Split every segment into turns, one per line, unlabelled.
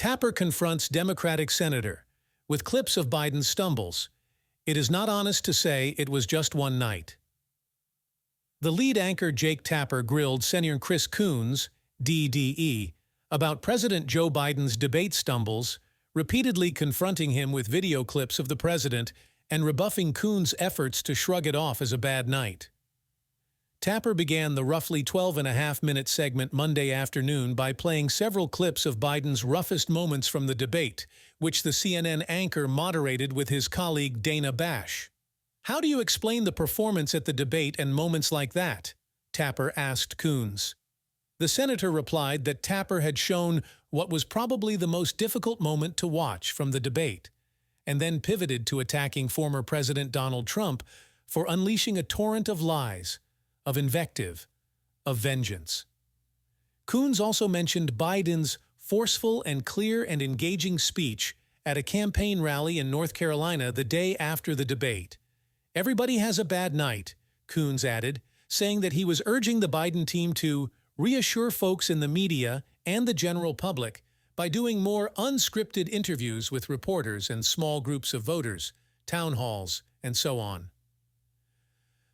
Tapper confronts Democratic senator with clips of Biden's stumbles. It is not honest to say it was just one night. The lead anchor Jake Tapper grilled Senator Chris Coons, DDE, about President Joe Biden's debate stumbles, repeatedly confronting him with video clips of the president and rebuffing Coons' efforts to shrug it off as a bad night. Tapper began the roughly 12-and-a-half-minute segment Monday afternoon by playing several clips of Biden's roughest moments from the debate, which the CNN anchor moderated with his colleague Dana Bash. "How do you explain the performance at the debate and moments like that?" Tapper asked Coons. The senator replied that Tapper had shown what was probably the most difficult moment to watch from the debate, and then pivoted to attacking former President Donald Trump for unleashing a torrent of lies, of invective, of vengeance. Coons also mentioned Biden's forceful and clear and engaging speech at a campaign rally in North Carolina the day after the debate. "Everybody has a bad night," Coons added, saying that he was urging the Biden team to reassure folks in the media and the general public by doing more unscripted interviews with reporters and small groups of voters, town halls, and so on.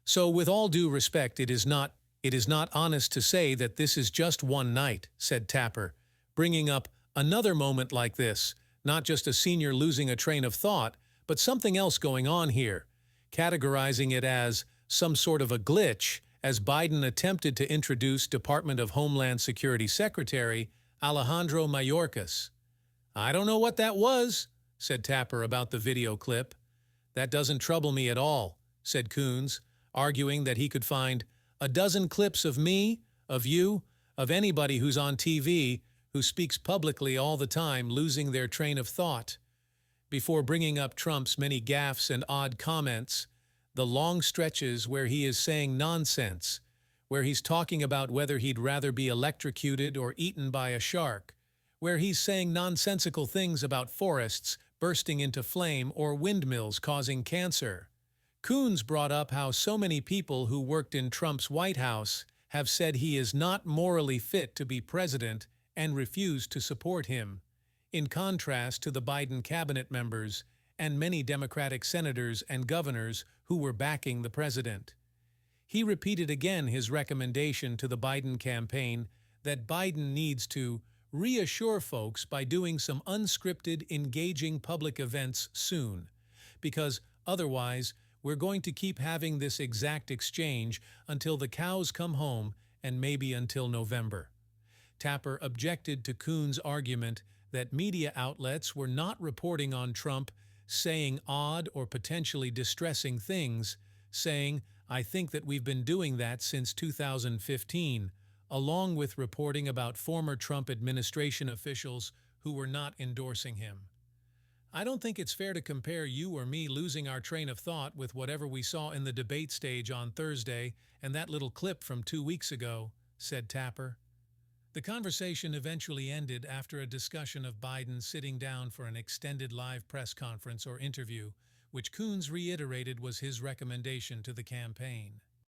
"So with all due respect, it is not honest to say that this is just one night," said Tapper, bringing up another moment like this, not just a senior losing a train of thought, but something else going on here, categorizing it as some sort of a glitch as Biden attempted to introduce Department of Homeland Security Secretary Alejandro Mayorkas. "I don't know what that was," said Tapper about the video clip. "That doesn't trouble me at all," said Coons, arguing that he could find a dozen clips of me, of you, of anybody who's on TV, who speaks publicly all the time, losing their train of thought, before bringing up Trump's many gaffes and odd comments, the long stretches where he is saying nonsense, where he's talking about whether he'd rather be electrocuted or eaten by a shark, where he's saying nonsensical things about forests bursting into flame or windmills causing cancer. Coons brought up how so many people who worked in Trump's White House have said he is not morally fit to be president and refused to support him, in contrast to the Biden cabinet members and many Democratic senators and governors who were backing the president. He repeated again his recommendation to the Biden campaign that Biden needs to reassure folks by doing some unscripted, engaging public events soon, because otherwise we're going to keep having this exact exchange until the cows come home and maybe until November. Tapper objected to Coons' argument that media outlets were not reporting on Trump saying odd or potentially distressing things, saying, "I think that we've been doing that since 2015, along with reporting about former Trump administration officials who were not endorsing him. I don't think it's fair to compare you or me losing our train of thought with whatever we saw in the debate stage on Thursday and that little clip from 2 weeks ago," said Tapper. The conversation eventually ended after a discussion of Biden sitting down for an extended live press conference or interview, which Coons reiterated was his recommendation to the campaign.